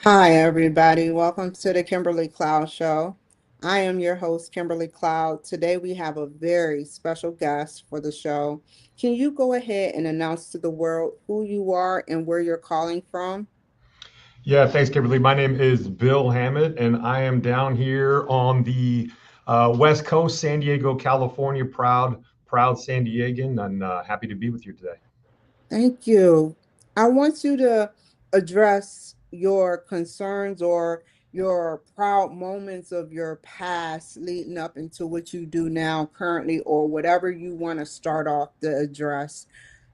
Hi, everybody. Welcome to the Kimberly Cloud Show. I am your host, Kimberly Cloud. Today, we have a very special guest for the show. Can you go ahead and announce to the world who you are and where you're calling from? Yeah, thanks, Kimberly. My name is Bill Hammett, and I am down here on the West Coast, San Diego, California. Proud San Diegan, and happy to be with you today. Thank you. I want you to address your concerns or your proud moments of your past leading up into what you do now currently or whatever you want to start off the address.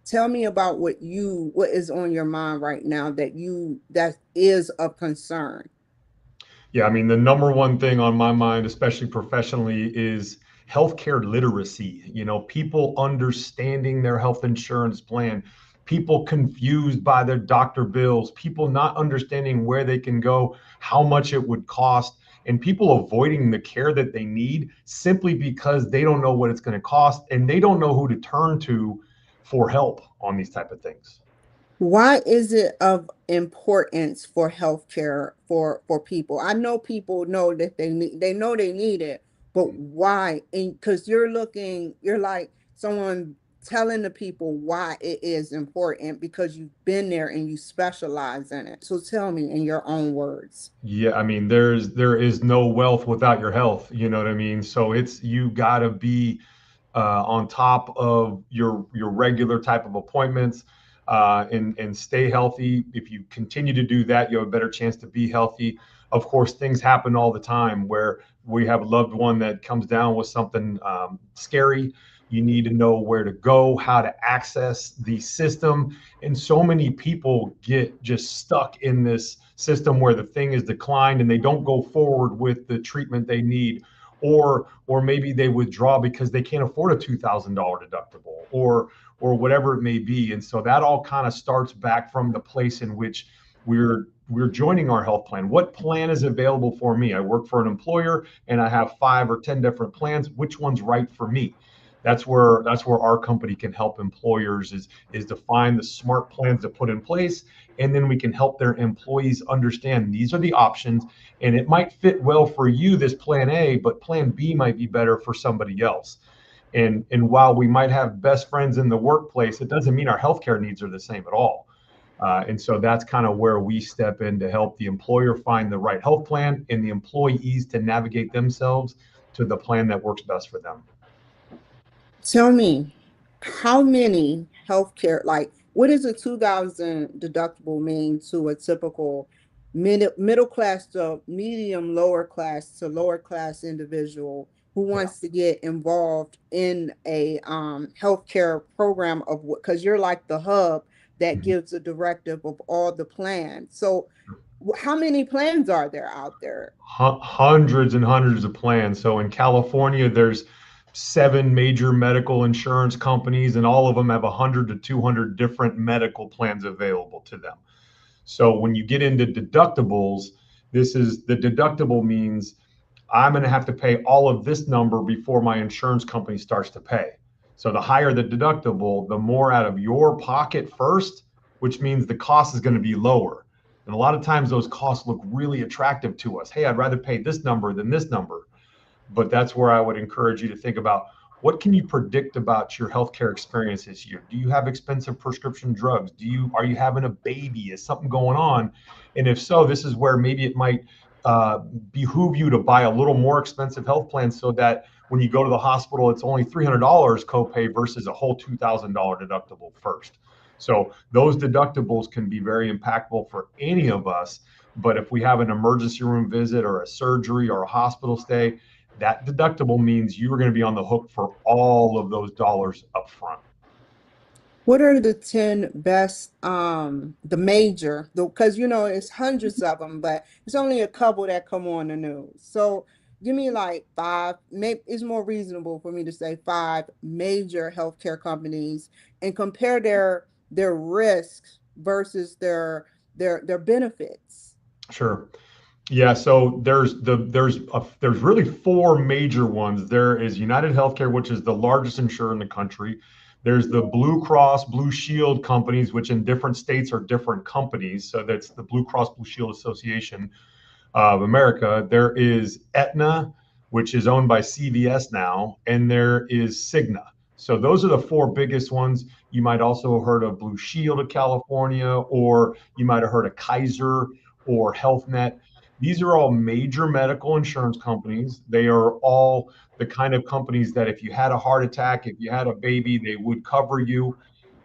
Tell me about what is on your mind right now that is of concern. Yeah, I mean, the number one thing on my mind, especially professionally, is healthcare literacy. People understanding their health insurance plan, people confused by their doctor bills, people not understanding where they can go, how much it would cost, and people avoiding the care that they need simply because they don't know what it's going to cost and they don't know who to turn to for help on these type of things. Why is it of importance for healthcare for people? I know people know that they need it, but why? And because you're like someone telling the people why it is important because you've been there and you specialize in it. So tell me in your own words. Yeah, I mean, there is no wealth without your health. You know what I mean? So it's you got to be on top of your regular type of appointments and stay healthy. If you continue to do that, you have a better chance to be healthy. Of course, things happen all the time where we have a loved one that comes down with something scary. You need to know where to go, how to access the system. And so many people get just stuck in this system where the thing is declined and they don't go forward with the treatment they need, or maybe they withdraw because they can't afford a $2,000 deductible or whatever it may be. And so that all kind of starts back from the place in which we're joining our health plan. What plan is available for me? I work for an employer and I have 5 or 10 different plans. Which one's right for me? That's where our company can help employers is to find the smart plans to put in place, and then we can help their employees understand these are the options, and it might fit well for you, this plan A, but plan B might be better for somebody else. And while we might have best friends in the workplace, it doesn't mean our healthcare needs are the same at all. And so that's kind of where we step in to help the employer find the right health plan and the employees to navigate themselves to the plan that works best for them. Tell me, how many healthcare, like, what does a 2000 deductible mean to a typical middle class to medium lower class to lower class individual who Yeah. wants to get involved in a healthcare program of what, because you're like the hub that Mhm. gives a directive of all the plans. So how many plans are there out there? Hundreds and hundreds of plans. So in California, there's 7 major medical insurance companies, and all of them have 100 to 200 different medical plans available to them. So when you get into deductibles, this is the deductible means I'm going to have to pay all of this number before my insurance company starts to pay. So the higher the deductible, the more out of your pocket first, which means the cost is going to be lower. And a lot of times those costs look really attractive to us. Hey, I'd rather pay this number than this number. But that's where I would encourage you to think about what can you predict about your healthcare experience this year? Do you have expensive prescription drugs? Are you having a baby? Is something going on? And if so, this is where maybe it might uh, behoove you to buy a little more expensive health plan so that when you go to the hospital, it's only $300 copay versus a whole $2,000 deductible first. So those deductibles can be very impactful for any of us. But if we have an emergency room visit or a surgery or a hospital stay, that deductible means you are going to be on the hook for all of those dollars up front. What are the 10 best, the major, because it's hundreds of them, but it's only a couple that come on the news. So give me like five, maybe it's more reasonable for me to say five major healthcare companies and compare their risks versus their benefits. Sure. Yeah, so there's really 4 major ones. There is United Healthcare, which is the largest insurer in the country. There's the Blue Cross Blue Shield companies, which in different states are different companies. So that's the Blue Cross Blue Shield Association of America. There is Aetna, which is owned by CVS now, and there is Cigna. So those are the four biggest ones. You might also have heard of Blue Shield of California, or you might have heard of Kaiser or Health Net. These are all major medical insurance companies. They are all the kind of companies that if you had a heart attack, if you had a baby, they would cover you.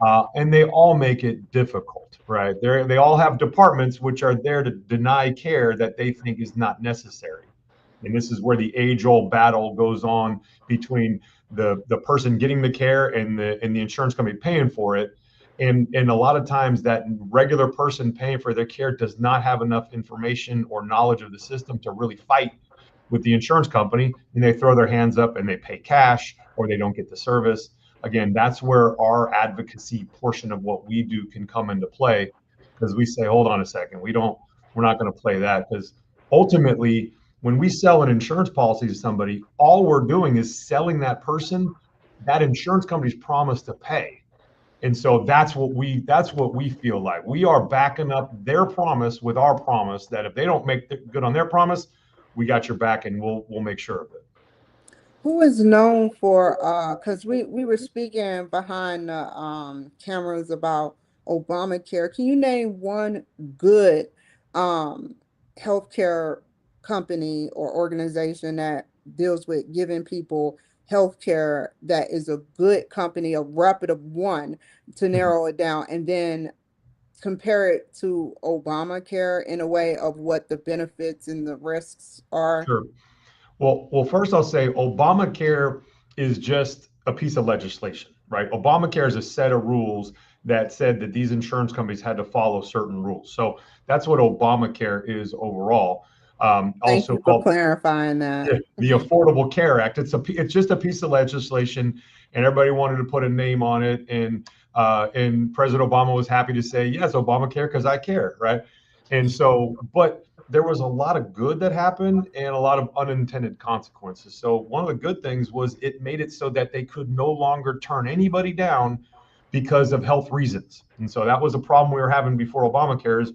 And they all make it difficult, right? They all have departments which are there to deny care that they think is not necessary. And this is where the age-old battle goes on between the person getting the care and the insurance company paying for it. And a lot of times that regular person paying for their care does not have enough information or knowledge of the system to really fight with the insurance company, and they throw their hands up and they pay cash or they don't get the service. Again, that's where our advocacy portion of what we do can come into play, because we say, hold on a second, we're not going to play that, because ultimately when we sell an insurance policy to somebody, all we're doing is selling that person that insurance company's promise to pay. And so that's what we feel like. We are backing up their promise with our promise that if they don't make good on their promise, we got your back and we'll make sure of it. Who is known for because we were speaking behind the cameras about Obamacare. Can you name one good um healthcare company or organization that deals with giving people healthcare that is a good company, a reputable one, to narrow it down, and then compare it to Obamacare in a way of what the benefits and the risks are? Sure. Well, first I'll say Obamacare is just a piece of legislation, right? Obamacare is a set of rules that said that these insurance companies had to follow certain rules. So that's what Obamacare is overall. Thank Also you for called clarifying that. the Affordable Care Act. It's just a piece of legislation, and everybody wanted to put a name on it. And President Obama was happy to say yes, Obamacare, because I care, right? And so, but there was a lot of good that happened and a lot of unintended consequences. So one of the good things was it made it so that they could no longer turn anybody down because of health reasons. And so that was a problem we were having before Obamacare. Is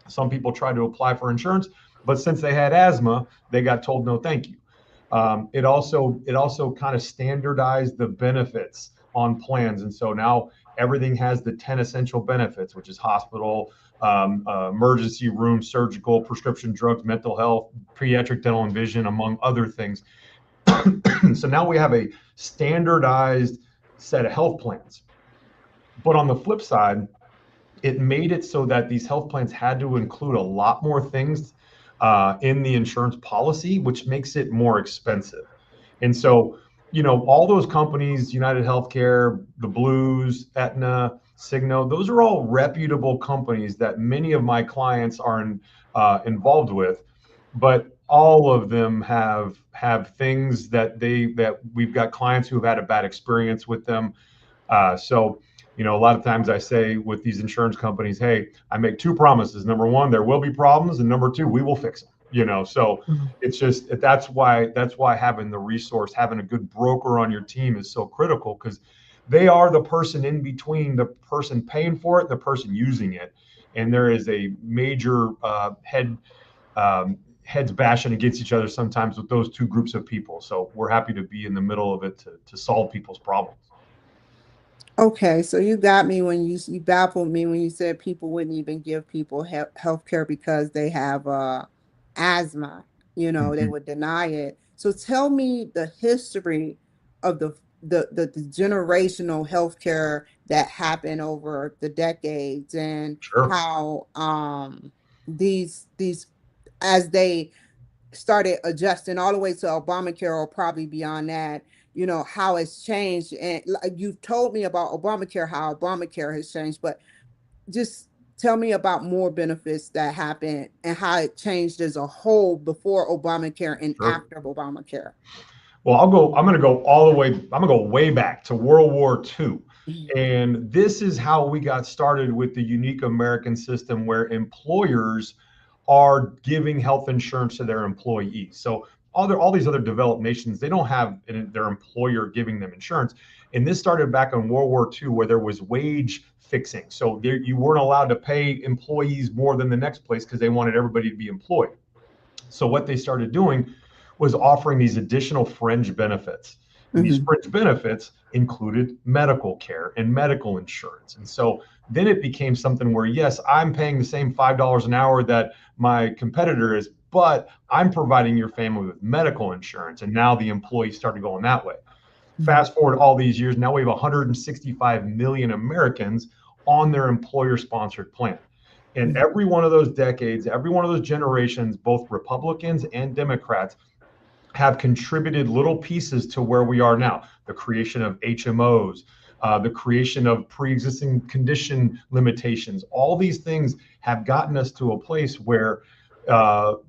some people tried to apply for insurance, but since they had asthma, they got told no, thank you. It also kind of standardized the benefits on plans, and so now everything has the 10 essential benefits, which is hospital, emergency room, surgical, prescription drugs, mental health, pediatric dental and vision, among other things. So now we have a standardized set of health plans. But on the flip side, it made it so that these health plans had to include a lot more things in the insurance policy, which makes it more expensive. And so, all those companies, United Healthcare, the Blues, Aetna, Cigna, those are all reputable companies that many of my clients are involved with. But all of them have things that we've got clients who have had a bad experience with them. So, a lot of times I say with these insurance companies, hey, I make two promises. Number one, there will be problems, and number two, we will fix them. So it's just that's why having the resource, having a good broker on your team is so critical, because they are the person in between the person paying for it and the person using it. And there is a major heads bashing against each other sometimes with those two groups of people. So we're happy to be in the middle of it to solve people's problems. Okay, so you got me when you baffled me when you said people wouldn't even give people health care because they have asthma. They Mhm. would deny it. So tell me the history of the generational health care that happened over the decades, and Sure. how these as they started adjusting all the way to Obamacare, or probably beyond that, how it's changed. And like, you've told me about Obamacare, how Obamacare has changed, but just tell me about more benefits that happened and how it changed as a whole before Obamacare and Sure. after Obamacare. Well, I'm going to go all the way. I'm going to go way back to World War II. And this is how we got started with the unique American system where employers are giving health insurance to their employees. So all these other developed nations, they don't have their employer giving them insurance. And this started back in World War II, where there was wage fixing. So there, you weren't allowed to pay employees more than the next place because they wanted everybody to be employed. So what they started doing was offering these additional fringe benefits. And these Mm-hmm. fringe benefits included medical care and medical insurance. And so then it became something where, yes, I'm paying the same $5 an hour that my competitor is, but I'm providing your family with medical insurance. And now the employees started going that way. Fast forward all these years, now we have 165 million Americans on their employer sponsored plan. And Mm-hmm. every one of those decades, every one of those generations, both Republicans and Democrats have contributed little pieces to where we are now. The creation of HMOs, the creation of pre-existing condition limitations. All these things have gotten us to a place where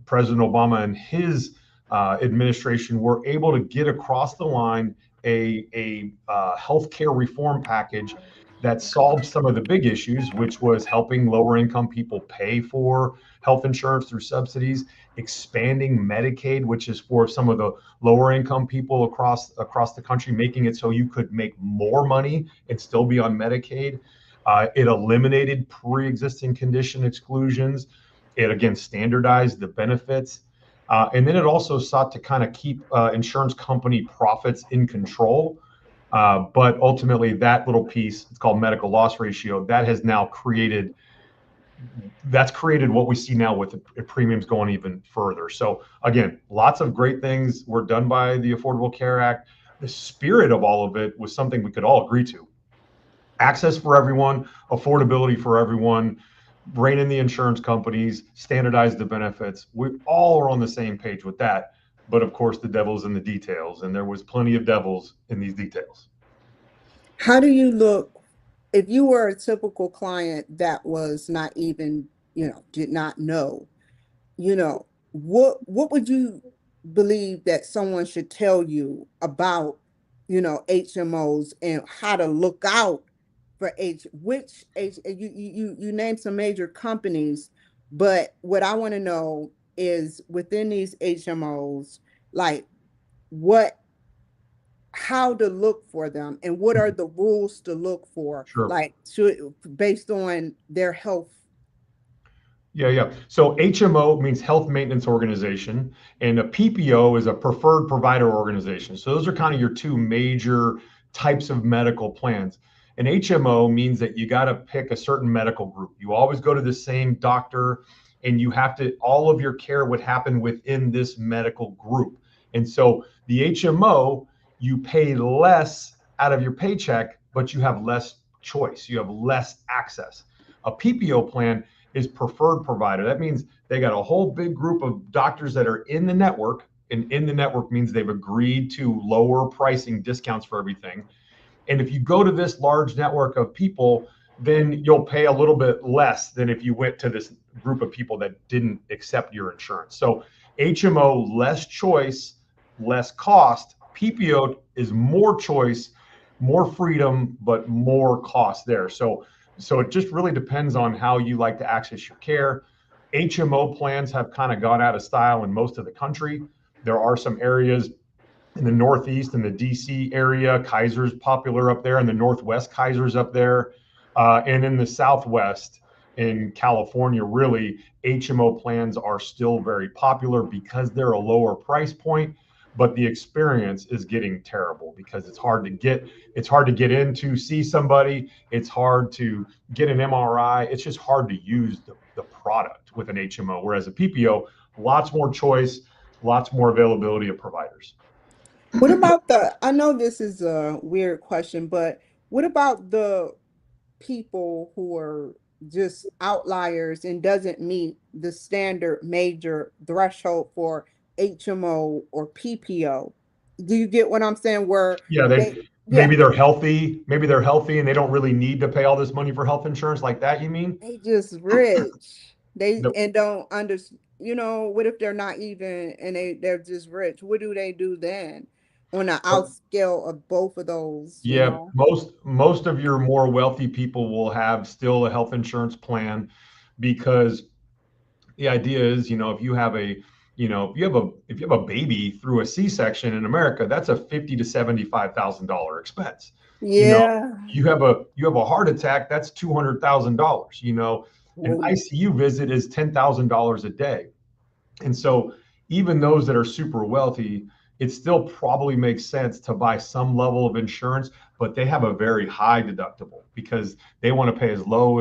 President Obama and his administration were able to get across the line a healthcare reform package that solved some of the big issues, which was helping lower income people pay for health insurance through subsidies, expanding Medicaid, which is for some of the lower income people across the country, making it so you could make more money and still be on Medicaid. It eliminated pre-existing condition exclusions. It again standardized the benefits. And then it also sought to kind of keep insurance company profits in control. But ultimately, that little piece, it's called medical loss ratio, that has now created what we see now with the premiums going even further. So again, lots of great things were done by the Affordable Care Act. The spirit of all of it was something we could all agree to. Access for everyone, affordability for everyone, rein in the insurance companies, standardize the benefits. We all are on the same page with that. But of course, the devil's in the details, and there was plenty of devils in these details. How do you look if you were a typical client that was not even, did not know, what would you believe that someone should tell you about, HMOs and how to look out for which you name some major companies, but what I want to know is within these HMOs, like what how to look for them and what are the rules to look for, Sure. like based on their health. Yeah, yeah. So HMO means Health Maintenance Organization, and a PPO is a Preferred Provider Organization. So those are kind of your two major types of medical plans. An HMO means that you got to pick a certain medical group. You always go to the same doctor, and you have to, all of your care would happen within this medical group. And so the HMO, you pay less out of your paycheck, but you have less choice, you have less access. A PPO plan is preferred provider. That means they got a whole big group of doctors that are in the network, and in the network means they've agreed to lower pricing discounts for everything. And if you go to this large network of people, then you'll pay a little bit less than if you went to this group of people that didn't accept your insurance. So HMO, less choice, less cost. PPO is more choice, more freedom, but more cost there. So it just really depends on how you like to access your care. HMO plans have kind of gone out of style in most of the country. There are some areas in the Northeast and the DC area. Kaiser's popular up there. In the Northwest, Kaiser's up there. And in the Southwest, in California, really, HMO plans are still very popular because they're a lower price point, but the experience is getting terrible because it's hard to get in to see somebody. It's hard to get an MRI. It's just hard to use the product with an HMO. Whereas a PPO, lots more choice, lots more availability of providers. What about I know this is a weird question, but what about the people who are just outliers and doesn't meet the standard major threshold for HMO or PPO? Do you get what I'm saying? Where Yeah, they, they yeah, maybe they're healthy and they don't really need to pay all this money for health insurance like that, you mean? they just rich. They No, and don't understand. What if they're not even and they're just rich? What do they do then? On the outscale of both of those, yeah, most of your more wealthy people will have still a health insurance plan because the idea is, if you have a baby through a C-section in America, that's a $50,000 to $75,000 expense. You know, Yeah. you have a heart attack, that's $200,000. An Whoa. ICU visit is $10,000 a day. And so even those that are super wealthy, it still probably makes sense to buy some level of insurance, but they have a very high deductible because they want to pay as little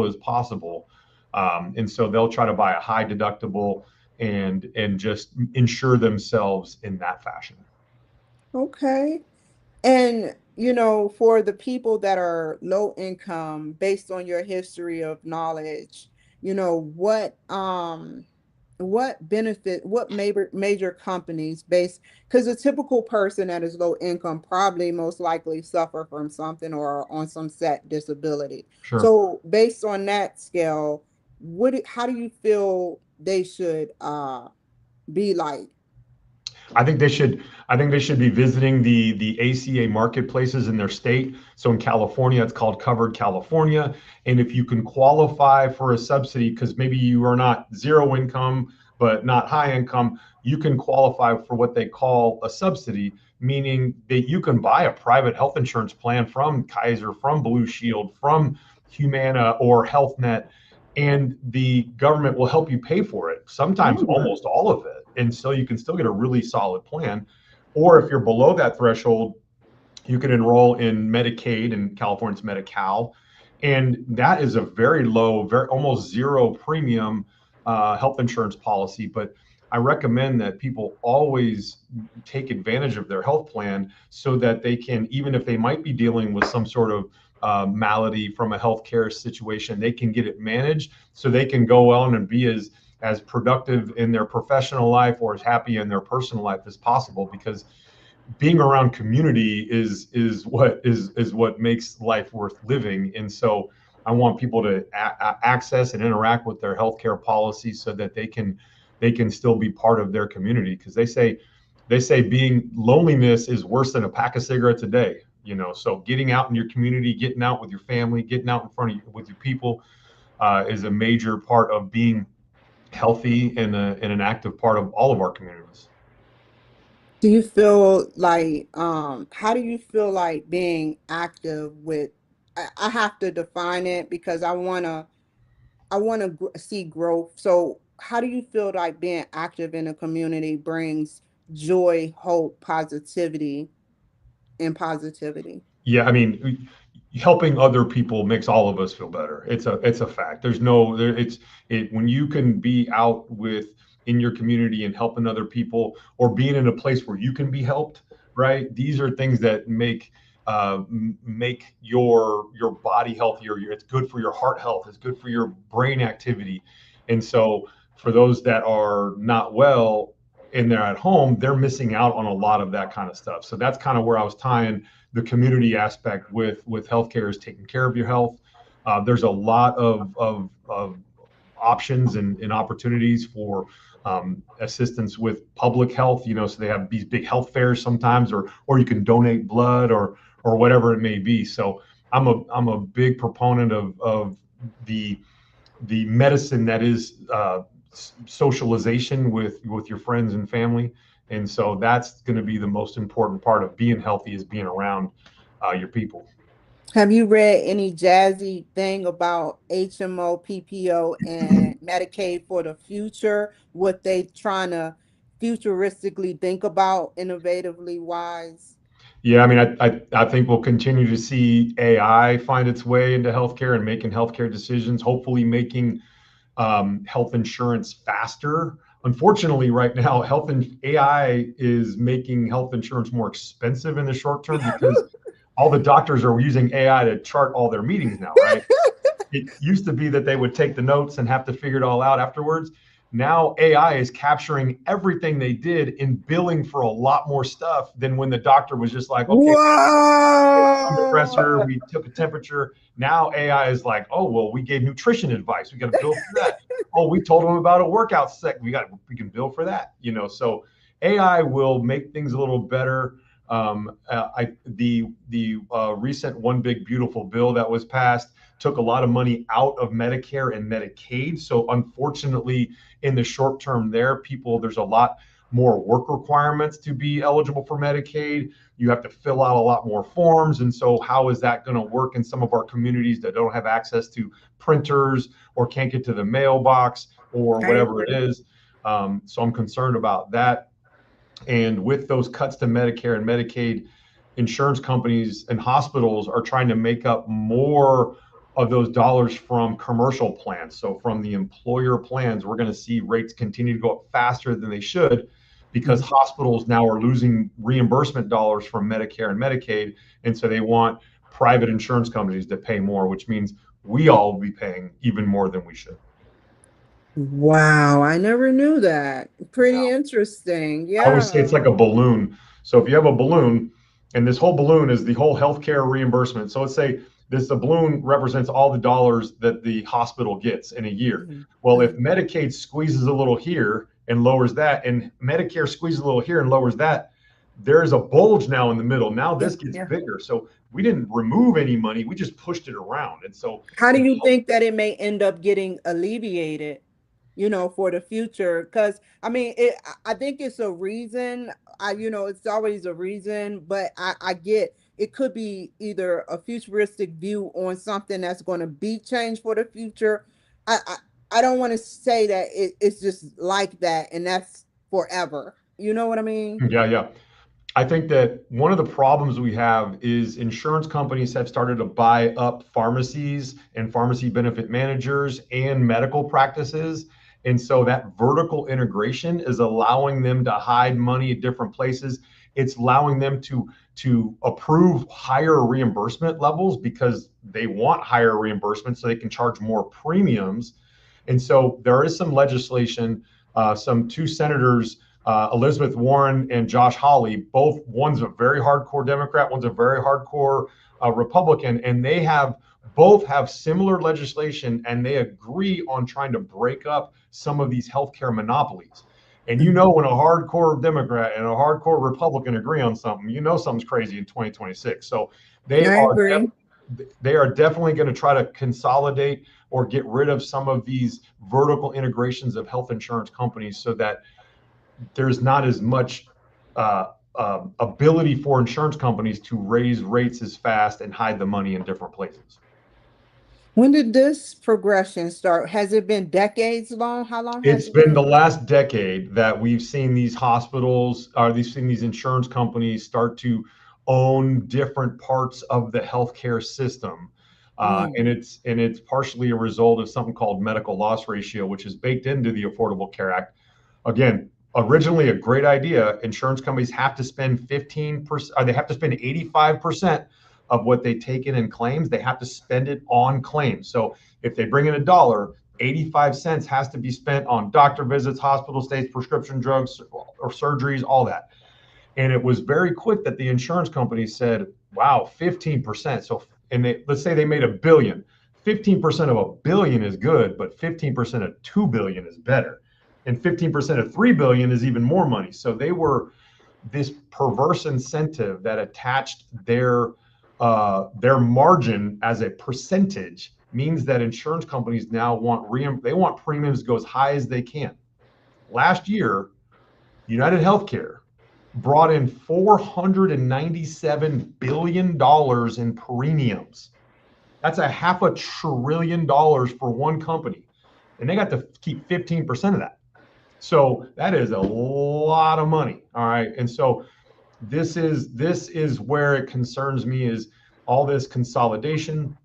as possible. And so they'll try to buy a high deductible and just insure themselves in that fashion. Okay. And, for the people that are low income, based on your history of knowledge, what benefit, what major companies based, because a typical person that is low income probably most likely suffer from something or on some set disability. Sure. So based on that scale, how do you feel they should be like? I think they should be visiting the ACA marketplaces in their state. So in California, it's called Covered California. And if you can qualify for a subsidy, because maybe you are not zero income, but not high income, you can qualify for what they call a subsidy, meaning that you can buy a private health insurance plan from Kaiser, from Blue Shield, from Humana or Health Net, and the government will help you pay for it, sometimes Mm. almost all of it. And so you can still get a really solid plan. Or if you're below that threshold, you can enroll in Medicaid, and California's Medi-Cal. And that is a very low, very almost zero premium health insurance policy. But I recommend that people always take advantage of their health plan so that they can, even if they might be dealing with some sort of malady from a healthcare situation, they can get it managed so they can go on and be as productive in their professional life or as happy in their personal life as possible, because being around community is what makes life worth living. And so I want people to access and interact with their healthcare policies so that they can still be part of their community, because they say being loneliness is worse than a pack of cigarettes a day. So getting out in your community, getting out with your family, getting out in front of you with your people is a major part of being healthy and an active part of all of our communities. Do you feel like, how do you feel like being active with, I have to define it because I want to see growth. So how do you feel like being active in a community brings joy, hope, positivity, and positivity? Yeah, I mean, helping other people makes all of us feel better. It's a fact. There's no there, it's it when you can be out with in your community and helping other people, or being in a place where you can be helped, right? These are things that make your body healthier. It's good for your heart health. It's good for your brain activity. And so for those that are not well and they're at home, they're missing out on a lot of that kind of stuff. So that's kind of where I was tying the community aspect with healthcare, is taking care of your health. There's a lot of options and opportunities for assistance with public health. So they have these big health fairs sometimes, or you can donate blood or whatever it may be. So I'm a big proponent of the the medicine that is socialization with your friends and family. And so that's going to be the most important part of being healthy, is being around your people. Have you read any jazzy thing about HMO, PPO, and Medicaid for the future? What they trying to futuristically think about, innovatively wise? Yeah, I mean, I think we'll continue to see AI find its way into healthcare and making healthcare decisions, hopefully making health insurance faster. Unfortunately, right now, AI is making health insurance more expensive in the short term, because all the doctors are using AI to chart all their meetings now, right? It used to be that they would take the notes and have to figure it all out afterwards. Now AI is capturing everything they did and billing for a lot more stuff than when the doctor was just like, okay, blood pressure, Whoa! we took a temperature. Now AI is like, oh, well, we gave nutrition advice. We got to bill for that. Oh, we told them about a workout set. We can bill for that. So AI will make things a little better. The recent One Big Beautiful Bill that was passed took a lot of money out of Medicare and Medicaid. So unfortunately, in the short term, there's a lot more work requirements to be eligible for Medicaid. You have to fill out a lot more forms. And so how is that going to work in some of our communities that don't have access to printers or can't get to the mailbox or I whatever it agree. is? So I'm concerned about that. And with those cuts to Medicare and Medicaid, insurance companies and hospitals are trying to make up more of those dollars from commercial plans. So from the employer plans, we're going to see rates continue to go up faster than they should because Mhm. hospitals now are losing reimbursement dollars from Medicare and Medicaid. And so they want private insurance companies to pay more, which means we all will be paying even more than we should. Wow, I never knew that. Pretty interesting. I always say it's Yeah. like a balloon. So if you have a balloon, and this whole balloon is the whole healthcare reimbursement. So let's say this the balloon represents all the dollars that the hospital gets in a year. Mhm. Well, if Mhm. Medicaid squeezes a little here and lowers that, and Medicare squeezes a little here and lowers that, there's a bulge now in the middle. Now Yeah, this gets yeah. bigger. So we didn't remove any money; we just pushed it around. And so How do it you think that it may end up getting alleviated, for the future? Because I mean, I think it's a reason. It's always a reason, but I get it could be either a futuristic view on something that's going to be changed for the future. I I, I don't want to say that it's just like that and that's forever. You know what I mean? yeah, yeah. I think that one of the problems we have is insurance companies have started to buy up pharmacies and pharmacy benefit managers and medical practices. And so that vertical integration is allowing them to hide money at different places. It's allowing them to approve higher reimbursement levels because they want higher reimbursement so they can charge more premiums. And so there is some legislation, some two senators, Elizabeth Warren and Josh Hawley, both one's a very hardcore Democrat, one's a very hardcore Republican, and they have both have similar legislation and they agree on trying to break up some of these healthcare monopolies. And you know, Mhm. when a hardcore Democrat and a hardcore Republican agree on something, you know something's crazy in 2026. So they I are agree. they are definitely going to try to consolidate or get rid of some of these vertical integrations of health insurance companies so that there's not as much ability for insurance companies to raise rates as fast and hide the money in different places. When did this progression start? Has it been decades long? How long has It's it been the been? last decade that we've seen these hospitals, or we've seen these insurance companies start to own different parts of the healthcare system. And Mm. it's partially a result of something called medical loss ratio, which is baked into the Affordable Care Act. Again, originally a great idea. Insurance companies have to spend 15%, or they have to spend 85% of what they take in claims. They have to spend it on claims. So if they bring in $1, 85 cents has to be spent on doctor visits, hospital stays, prescription drugs, or surgeries, all that. And it was very quick that the insurance company said, wow, 15%. So, and let's say they made $1 billion. 15% of $1 billion is good, but 15% of $2 billion is better. And 15% of $3 billion is even more money. So they were this perverse incentive that attached their margin as a percentage means that insurance companies now they want premiums to go as high as they can. Last year, United Healthcare brought in $497 billion in premiums. That's a $500 billion for one company. And they got to keep 15% of that. So that is a lot of money. All right. And so this is where it concerns me is all this consolidation.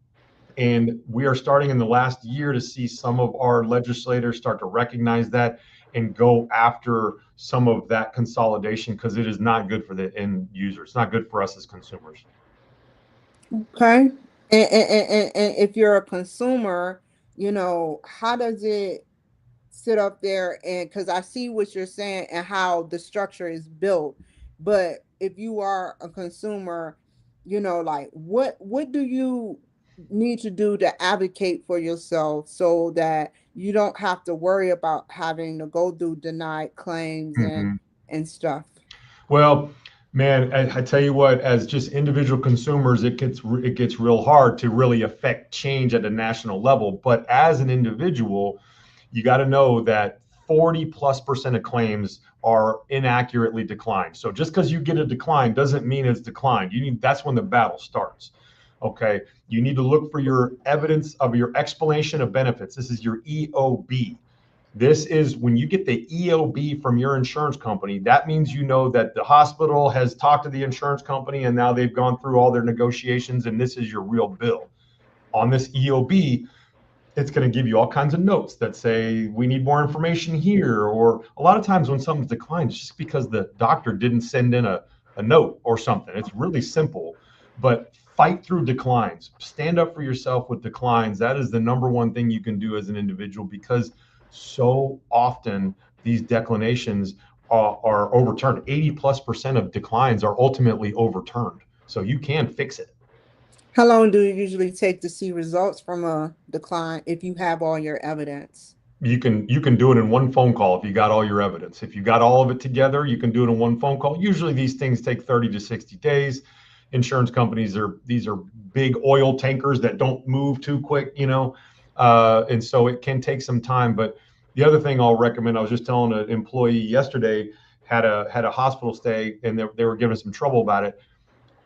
And we are starting in the last year to see some of our legislators start to recognize that and go after some of that consolidation because it is not good for the end user. It's not good for us as consumers. Okay. And if you're a consumer, how does it sit up there and because I see what you're saying and how the structure is built. But if you are a consumer, like what do you need to do to advocate for yourself so that you don't have to worry about having to go through denied claims Mhm. and stuff? Well, man, I tell you what, as just individual consumers, it gets real hard to really affect change at a national level. But as an individual, you got to know that 40+% of claims are inaccurately declined. So just because you get a decline doesn't mean it's declined. That's when the battle starts. Okay. You need to look for your evidence of your explanation of benefits. This is your EOB. This is when you get the EOB from your insurance company, that means you know that the hospital has talked to the insurance company and now they've gone through all their negotiations and this is your real bill. On this EOB, it's going to give you all kinds of notes that say we need more information here. Or a lot of times when something's declined, it's just because the doctor didn't send in a note or something. It's really simple, but fight through declines. Stand up for yourself with declines. That is the number one thing you can do as an individual, because so often these declinations are overturned. 80+% of declines are ultimately overturned. So you can fix it. How long do you usually take to see results from a decline if you have all your evidence? You can do it in one phone call if you got all your evidence. If you got all of it together, you can do it in one phone call. Usually these things take 30 to 60 days. Insurance companies these are big oil tankers that don't move too quick, and so it can take some time. But the other thing I'll recommend, I was just telling an employee yesterday, had a hospital stay and they were giving some trouble about it.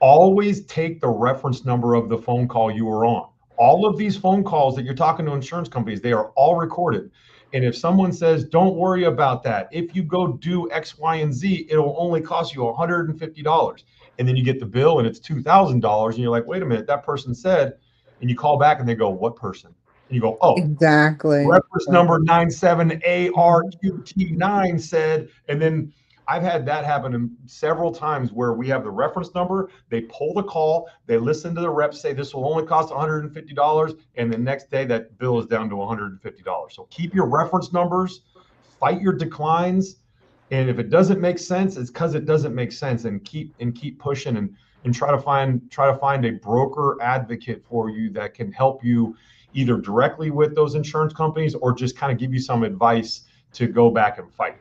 Always take the reference number of the phone call you were on. All of these phone calls that you're talking to insurance companies, they are all recorded. And if someone says, don't worry about that, if you go do X, Y, and Z, it'll only cost you $150. And then you get the bill and it's $2,000. And you're like, wait a minute, that person said, and you call back and they go, what person? And you go, oh, Exactly. reference number 97ARQT9 said, and then I've had that happen several times where we have the reference number, they pull the call, they listen to the rep say this will only cost $150, and the next day that bill is down to $150. So keep your reference numbers, fight your declines, and if it doesn't make sense, it's because it doesn't make sense, and keep pushing and try to find a broker advocate for you that can help you either directly with those insurance companies or just kind of give you some advice to go back and fight.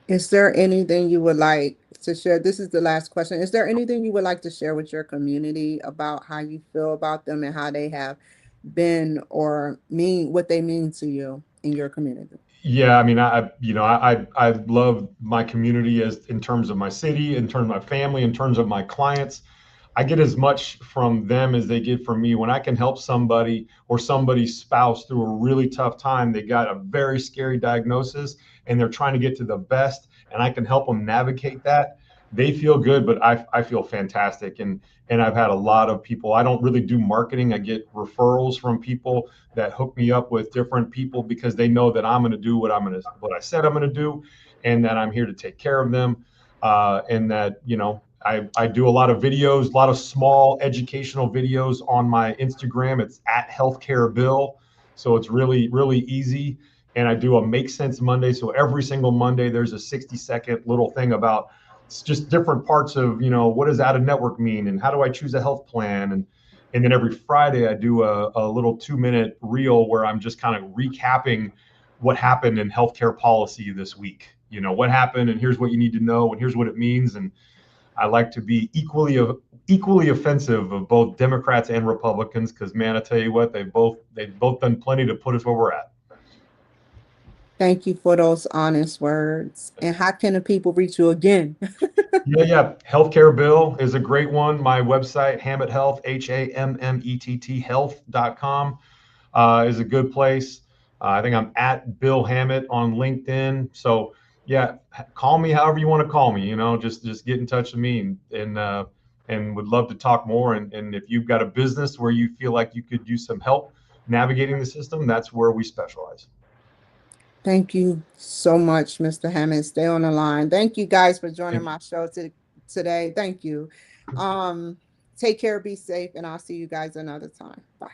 Is there anything you would like to share? This is the last question. Is there anything you would like to share with your community about how you feel about them and how they have been or mean what they mean to you in your community? Yeah, I mean, I love my community as in terms of my city, in terms of my family, in terms of my clients. I get as much from them as they get from me. When I can help somebody or somebody's spouse through a really tough time, they got a very scary diagnosis and they're trying to get to the best, and I can help them navigate that. They feel good, but I feel fantastic. And I've had a lot of people. I don't really do marketing. I get referrals from people that hook me up with different people because they know that I'm going to do what I said I'm going to do, and that I'm here to take care of them, and that I do a lot of videos, a lot of small educational videos on my Instagram. It's at Healthcare Bill. So it's really, really easy. And I do a Make Sense Monday. So every single Monday, there's a 60-second little thing about just different parts of, what does out of network mean and how do I choose a health plan? And then every Friday, I do a little 2-minute reel where I'm just kind of recapping what happened in healthcare policy this week. What happened, and here's what you need to know, and here's what it means. And I like to be equally offensive of both Democrats and Republicans, because man, I tell you what, they've both done plenty to put us where we're at. Thank you for those honest words. And how can the people reach you again? Yeah. Healthcare Bill is a great one. My website, Hammett Health, HAMMETT health.com, is a good place. I think I'm at Bill Hammett on LinkedIn. So yeah, call me however you want to call me. Just get in touch with me, and would love to talk more. And if you've got a business where you feel like you could use some help navigating the system, that's where we specialize. Thank you so much, Mr. Hammond. Stay on the line. Thank you guys for joining Thank you. my show today. Thank you. Um, Take care, be safe, and I'll see you guys another time. Bye.